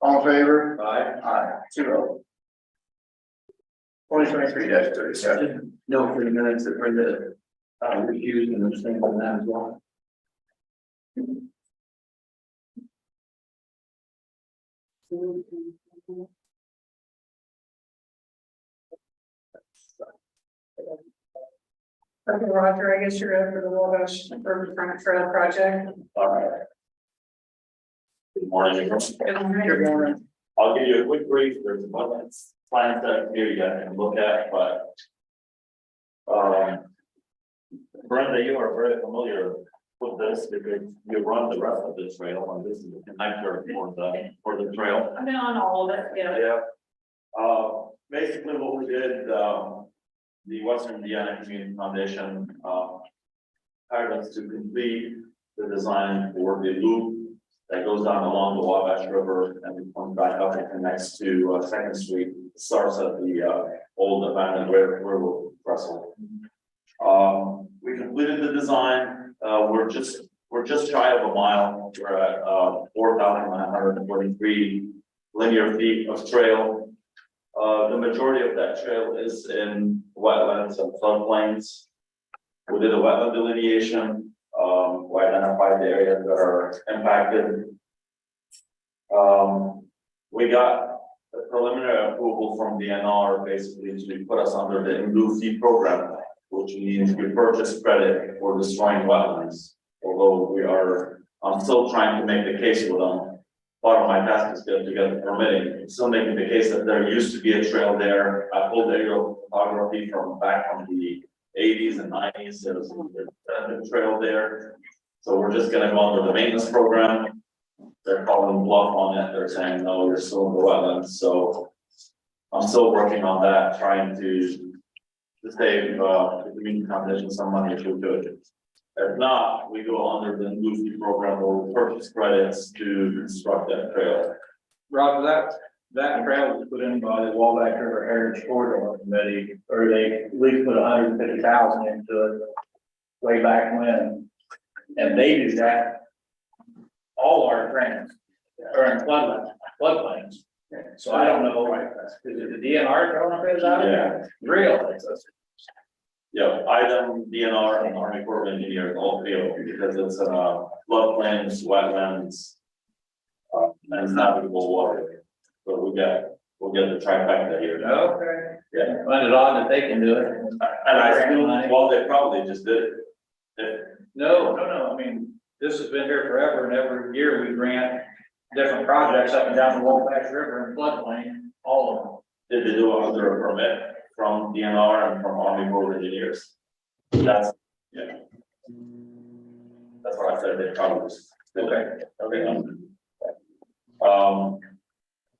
All in favor? Aye. Aye. 2-0. 2023-37. No, for the minutes that were the, refused and abstained on that as well. Okay, Roger, I guess you're up for the Wabash Riverfront Trail project. All right. Good morning, everyone. Good morning. I'll give you a quick brief. There's a bunch of plans that here you guys can look at, but Brenda, you are very familiar with this because you run the rest of this trail, and this is the connector for the trail. I've been on all of it, yeah. Yeah. Basically what we did, the Western Indiana Community Foundation, hired us to complete the design for the loop that goes down along the Wabash River and comes back up and connects to Second Street, starts at the old abandoned railroad trestle. We completed the design. We're just shy of a mile. We're at 4,943 linear feet of trail. The majority of that trail is in wetlands and floodplains. We did a wetland delineation. We identified the areas that are impacted. We got a preliminary approval from DNR basically to put us under the in-lieu fee program, which means we purchase credit for destroying wetlands. Although I'm still trying to make the case with them. Part of my task is to get the permitting. I'm still making the case that there used to be a trail there. I pulled aerial photography from the 80s and 90s. There's a trail there. So we're just gonna go under the maintenance program. They're calling bluff on it. They're saying, no, you're still in the wetlands. So I'm still working on that, trying to save the community foundation some money if we do it. If not, we go under the Lucy program where we purchase credits to construct that trail. Roger, that trail was put in by the Wabash River Heritage Corridor Committee, or they at least put 150,000 into it way back when. And they do that, all our grants are in floodplains. So I don't know, is it the DNR throwing a bit out? Yeah. Really? Yeah, IDEM, DNR, and Army Corps of Engineers, all three of them, because it's floodplains, wetlands, and it's navigable water. So we'll get the trifecta here. Okay. Yeah. I find it odd that they can do it. And I assume, well, they probably just did it. No, I mean, this has been here forever, and every year we grant different projects up and down the Wabash River and floodplain, all of them. Did they do it under a permit from DNR and from Army Corps of Engineers? That's what I said. They probably just did it. Okay.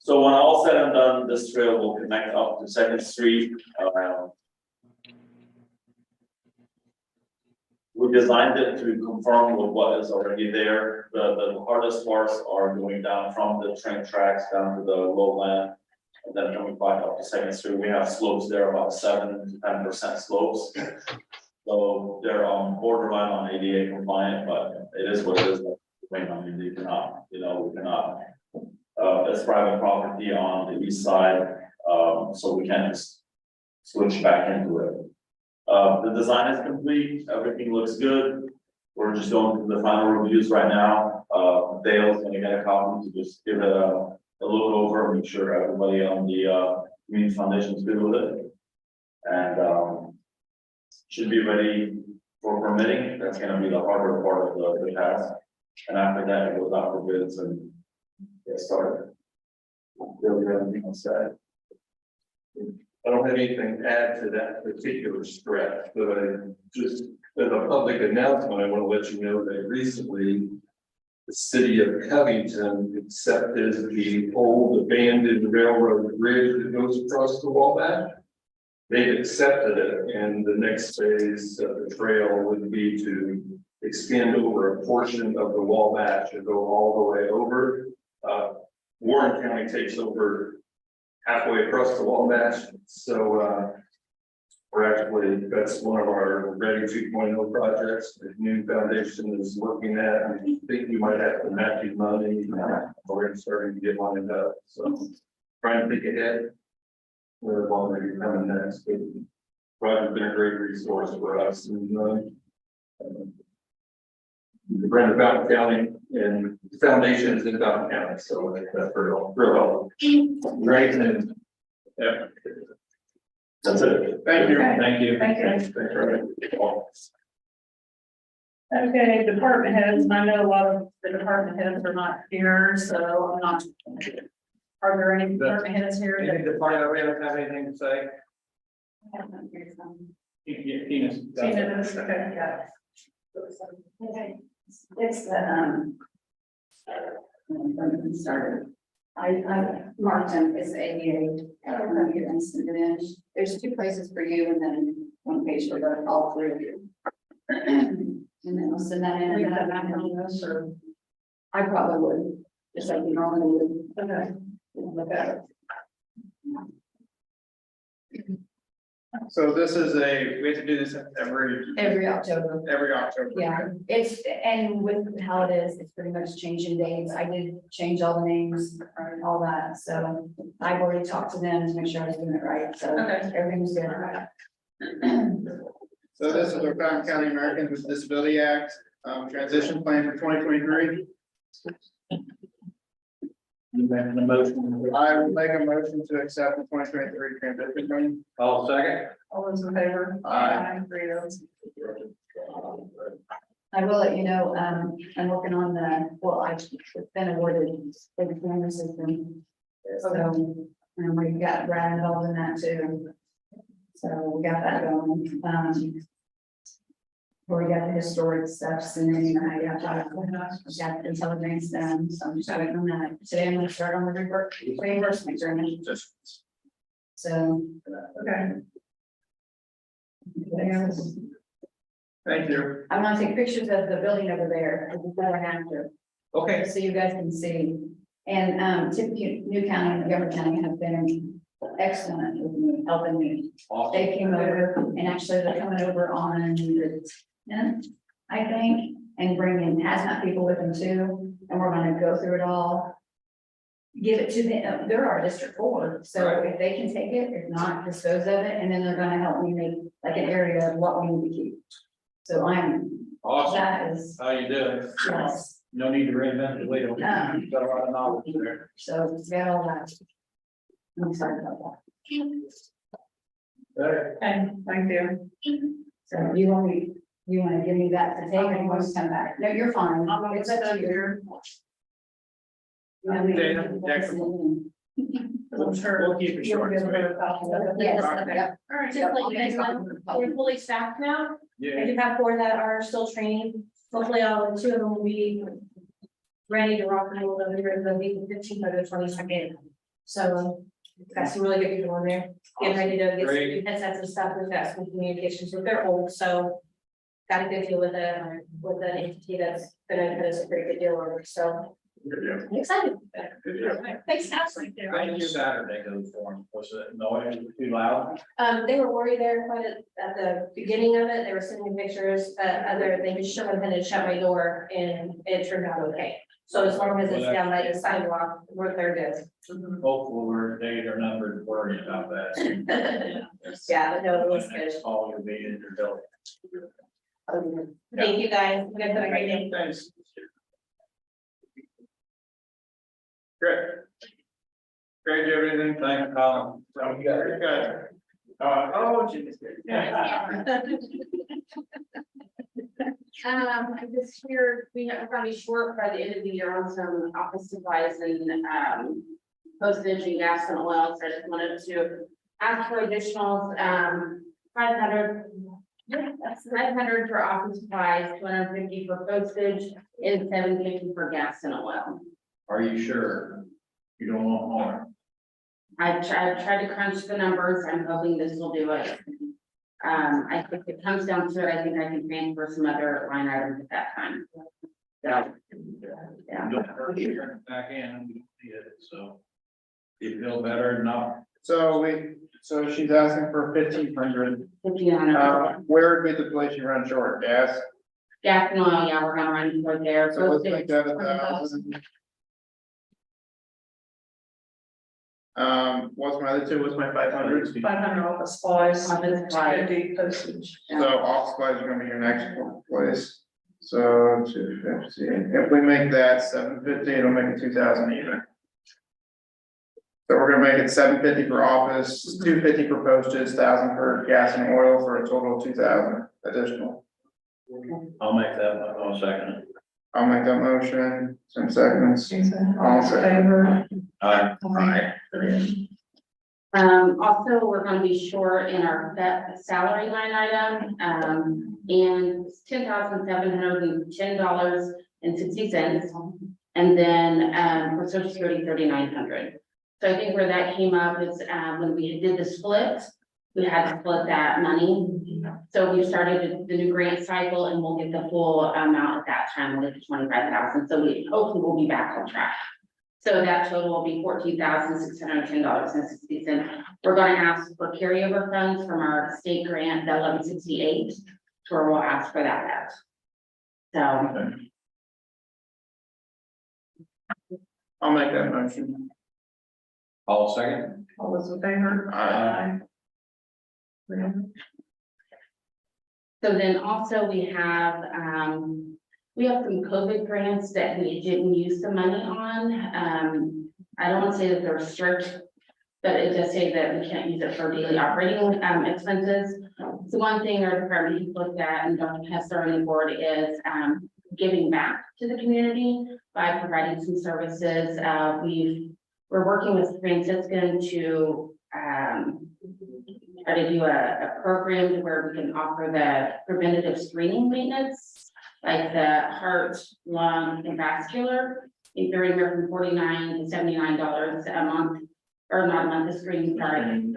So when all said and done, this trail will connect up to Second Street. We designed it to conform with what is already there. The hardest parts are going down from the train tracks down to the lowland. And then coming back up to Second Street, we have slopes there, about 7 to 10% slopes. So they're on borderline on ADA compliant, but it is what it is. I mean, we cannot. It's private property on the east side, so we can't just switch back into it. The design is complete. Everything looks good. We're just going through the final reviews right now. Dale's gonna get a copy to just give it a look over, make sure everybody on the community foundation is good with it. And should be ready for permitting. That's gonna be the harder part of the task. And after that, it goes out for bids and get started. Really, anything else to add? I don't have anything to add to that particular stretch, but just as a public announcement, I want to let you know that recently the city of Covington accepted the old abandoned railroad bridge that goes across the Wabash. They've accepted it, and the next phase of the trail would be to extend over a portion of the Wabash and go all the way over. Warren County takes over halfway across the Wabash, so We're actually, that's one of our Ready 2.0 projects, the new foundation is looking at, I think we might have to match his money. We're starting to get lined up, so trying to think ahead. We're already coming next, but Roger's been a great resource for us, and the Brandon Fountain County and the foundation is in Fountain County, so that's real helpful. Great news. Yeah, That's it. Thank you. thank you. Thank you. Thanks, Roger. Okay, department heads, and I know a lot of the department heads are not here, so I'm not. Are there any department heads here? Any department heads have anything to say? Tina's got it. Tina does, okay, yeah. Okay, it's the, started. I marked them as ADA, here instant finish. There's 2 places for you and then 1 page for all 3 of you. And then I'll send that in. We And have then that on this, or, I probably would, just like you normally would. okay. Look at it. So this is we have to do this Every October. every October. Yeah, it's, and with how it is, it's pretty much changing dates. I did change all the names and all that, so I've already talked to them to make sure I was doing it right, so Okay. everything's good. So this is our Fountain County Americans with Disability Act, transition plan for 2023. You making a motion? I will make a motion to accept the 2023 transition plan. All second? All those in favor? Aye. 3 those. I will let you know, I'm working on I've been awarded the camera system. So, we've got Brad involved in that too. So we got that going, where we got the historic steps and then, I got the intelligence done, so I'm just waiting on that. Today I'm gonna start on the reimbursement journey, so. Okay. Thank you. I want to take pictures of the building over there before and after. Okay. So you guys can see. And Tippecanoe New County and Montgomery County have been excellent with me, helping me. Awesome. They came over and actually they're coming over on the 10th, I think, and bringing hazmat people with them too. And we're gonna go through it all. Give it to them. They're our District 4, so Right. if they can take it, if not, dispose of it, and then they're gonna help me make like an area of what we need to keep. So Awesome. that is, How you doing? yes, No need to reinvent the wheel. Um, Got a lot of knowledge there. so it's got all that. I'm excited about Okay, thank you. that. So you want to give me that to take and you want to come back? No, you're fine. I'm gonna It's up sit to you. here. I mean, Dana, We'll keep it You'll short. give and her sweet. a copy of it. Yes, Okay. yep. All right. Just like you guys know, we're fully staffed now. I Yeah. do have 4 that are still training. Hopefully, 2 of them will be ready to rock and roll over here the week of 15th or the 22nd. So got some really good people in there. Getting ready to get Great. some headsets and stuff. We've got some communications with their old, so got a good deal with an entity that's gonna put us a pretty good deal over. So I'm excited. Thanks, Ashley. How did Saturday go for them? Was it noise too loud? They were worried there quite at the beginning of it. They were sending pictures, they just shut my head and shut my door and it turned out okay. So as long as it's down by the sidewalk, they're good. Hopefully, we're days are numbered, worrying about that. Yeah, but no, it was good. Next call, you'll be in your building. Thank you, guys. You guys have a great day. Thanks. Great. Great, do you have anything? Thanks, Colin. You got it. Oh, geez. I'm just here, we are probably short by the end of the year on some office supplies and, postage and gas and oil, so I just wanted to ask for additional, 500. That's 500 for office supplies, 250 for postage, and 750 for gas and oil. Are you sure? You don't want more? I tried to crunch the numbers, I'm hoping this will do it. I think if it comes down to it, I think I can transfer some other line items at that time. So, yeah. You don't hurt your back end, we don't need it, so. You feel better now? So she's asking for 1,500. 1,500. Where would be the place you run short? Gas? Gas and oil, yeah, we're gonna run for there. So let's make that 1,000. What's my other two? What's my 500? 500 office supplies. Office supplies. Postage. So office supplies are gonna be your next place. So 250. If we make that 750, it'll make it 2,000 even. So we're gonna make it 750 for office, 250 for postage, 1,000 for gas and oil for a total of 2,000 additional. I'll make that, I'll second it. I'll make that motion, some seconds. All in favor? Aye. Also, we're gonna be short in our salary line item, and it's $10,710.60. And then, for social security, 3,900. So I think where that came up is, when we did the split, we had to split that money. So we started the new grant cycle and we'll get the full amount at that time, we'll get to 25,000. So we hopefully we'll be back on track. So that total will be $14,610.60. We're gonna ask for carryover funds from our state grant, the 1168, where we'll ask for that. So, I'll make that motion. All second? All those in favor? Aye. so then also we have some COVID grants that we didn't use the money on. I don't want to say that they're strict, but it does say that we can't use it for daily operating expenses. So one thing our department has looked at, and Dr. Hester on the board, is giving back to the community by providing some services. We're working with Franciscan to try to do a program where we can offer the preventative screening maintenance, like the heart, lung, and vascular. I think they're anywhere from $49 to $79 a month, or not a month, the screening, sorry.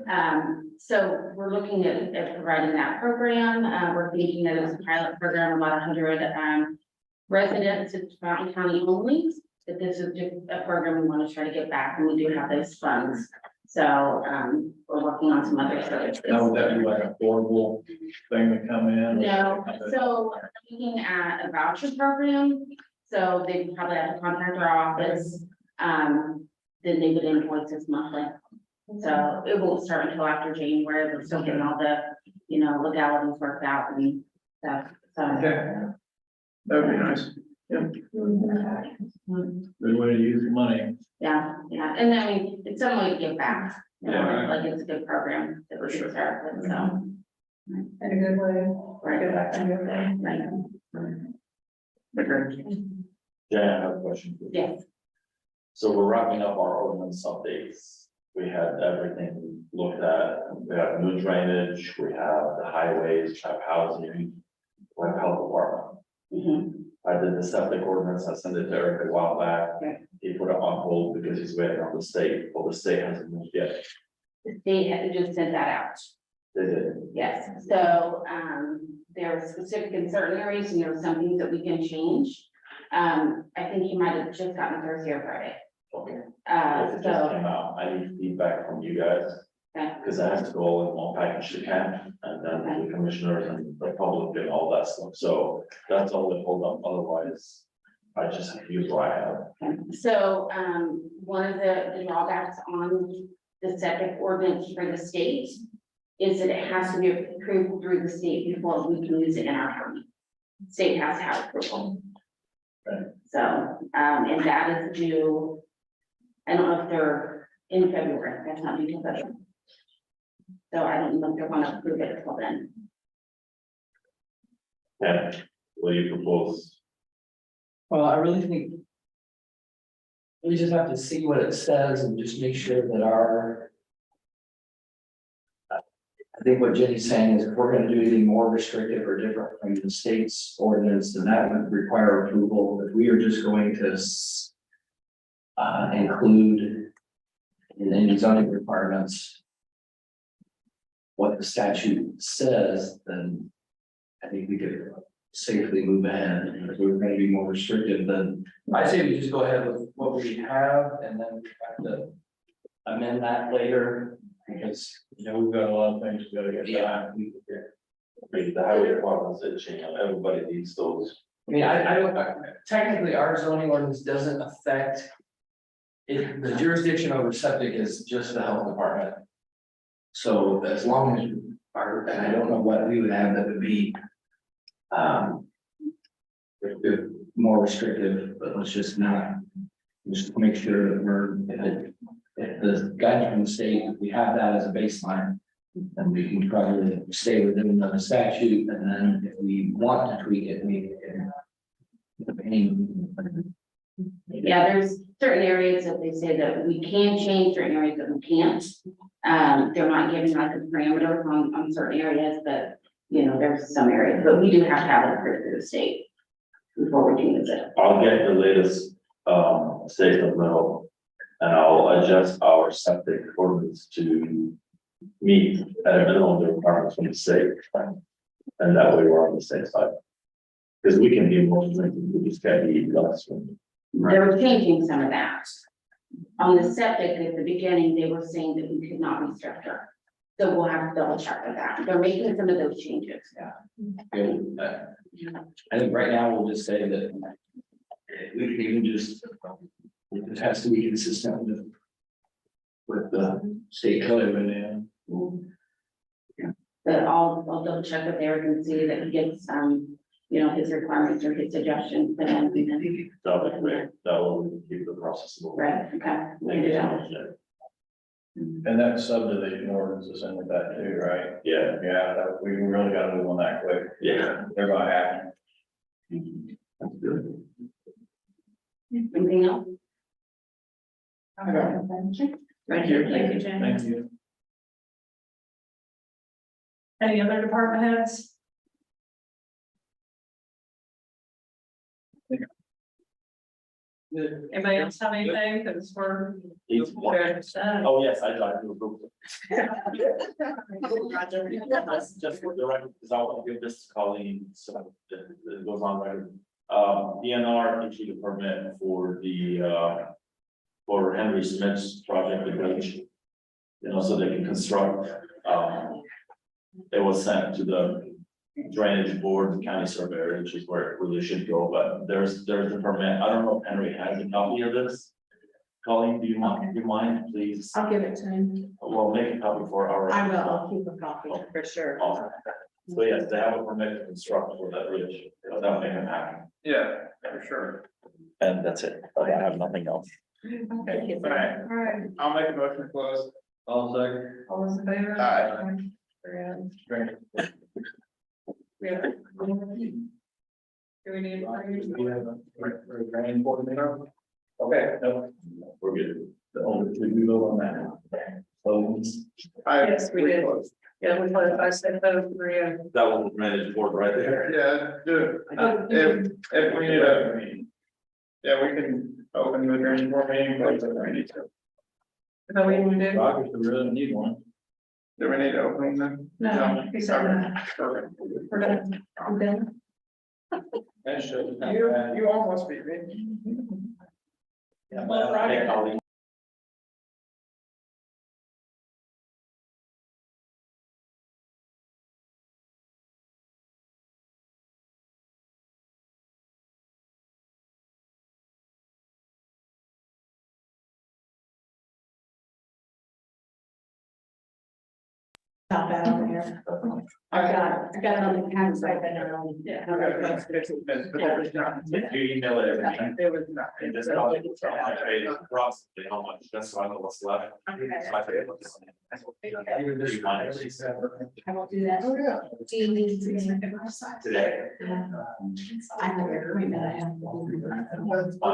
So we're looking at providing that program. We're thinking that it's a pilot program, about 100 residents. It's Fountain County only. That this is just a program we want to try to get back, and we do have those funds. So we're working on some other services. Now, would that be like a portable thing to come in? No, so looking at a voucher program, so they probably have to contact our office. Then they would invoice us monthly. So it won't start until after January. We're still getting all the, legalities worked out and stuff. So. Okay. That would be nice. Good way to use the money. Yeah, and I mean, it's some way to give back. Yeah. Like it's a good program that we should start with, so. In a good way. Go back and go there. Right. Okay. Yeah, I have a question. Yes, So we're wrapping up our ordinance updates. We had everything looked at. We have new drainage, we have the highways, we have housing, we have health department. mhm. I did the septic ordinance, I sent it to Eric a while back. Okay. He put it on hold because he's waiting on the state, well, the state hasn't moved yet. The state had just sent that out. They did. Yes, so, there are specific in certain areas and there are some things that we can change. I think he might have just gotten Thursday or Friday. Okay. If it just So, came out, I need feedback from you guys, okay. because I have to go in one package to camp, and then the commissioners and the public and all that stuff, so that's all that hold up, otherwise. I just have to use what I have. So, one of the drawbacks on the septic ordinance for the state is that it has to be approved through the state before we can use it in our county. State has to have approval. Right. So, and that is due, I don't know if they're in February, that's not due till February. So I don't know if they're gonna approve it until then. Yeah, what do you propose? Well, I really think we just have to see what it says and just make sure that I think what Jenny's saying is if we're gonna do anything more restrictive or different from the state's ordinance, then that would require approval. If we are just going to include in any zoning requirements what the statute says, then I think we could safely move ahead. And if we're gonna be more restrictive, then I say we just go ahead with what we have, and then we have to amend that later, because, We've got a lot of things we gotta get yeah, done. The highway department's itching, and everybody needs those. I mean, I don't, technically, our zoning ordinance doesn't affect. The jurisdiction over septic is just the health department. So as long as our, and I don't know what we would have that would be. More restrictive, but let's just not, just make sure that we're, if the guidance from the state, if we have that as a baseline. Then we can probably stay within the statute, and then if we want to tweak it, we can. Yeah, there's certain areas that they say that we can change, certain areas that we can't. They're not giving us a parameter on certain areas, but, there's some areas, but we do have to have it approved through the state. Before we can use it. I'll get the latest, state of middle, and I'll adjust our septic ordinance to meet at a minimum the requirements from the state. And that way we're on the safe side. Because we can be more, we just can't be less. They were changing some of that. On the septic at the beginning, they were saying that we could not be stricter. So we'll have to double check with that. They're making some of those changes. I think right now we'll just say that. We can even just. It has to be consistent with. With the state code. But I'll double check with Eric and see that he gets, his requirements or his suggestions, and then we can. That would be great. That will keep the process moving. Right, okay. We can Thank do you so that. much, Jay. And that subdivision ordinance is in with that too, right? Yeah, We really gotta move on that quick. yeah. They're gonna happen. That's good. Anything else? Right here, thank you, Jen. Thank you. Any other department heads? Anybody else have anything, because we're. He's one. Oh, yes, I drive to approve. Just for the record, because I want to give this to Colleen, so it goes on record. DNR issued a permit for the, for Henry Smith's project, the bridge. So they can construct, it was sent to the drainage board, the county surveyor, which is where it really should go, but there's a permit. I don't know if Henry has a copy of this. Colleen, do you mind, please? I'll give it to him. Well, make a copy for our. I will, I'll keep a copy for sure. Awesome. So yes, they have a permit to construct for that bridge, that'll make it happen. Yeah, for sure. And that's it, I have nothing else. Okay, All right, all right, I'll make a motion to close. All second. all those in favor? Aye. Great. We have. Do we need? We have a grand board meeting. Okay, no, We're good. the only, we vote on that. So, Yes, we did. Yeah, we put it, I said, those three. That one was managed board right there. Yeah, do Oh, it. If we need a, yeah, we can open the drainage board meeting, close it if we need to. Is that what you want to do? Rockets, we really need one. Do we need to open them? No, he said that. Perfect. We're done. I'm done. That shows. You almost beat me. Yeah, Well, Roger. Hey, Colleen. Not bad over here. I got it on the camera side, but not on. Yeah. If you email it every time. It was not. And just call it, I paid approximately how much, that's why I know what's left. Okay. So I paid what's- I won't do that. Oh, yeah. Do you need to make a side? Today. I have your agreement. I have.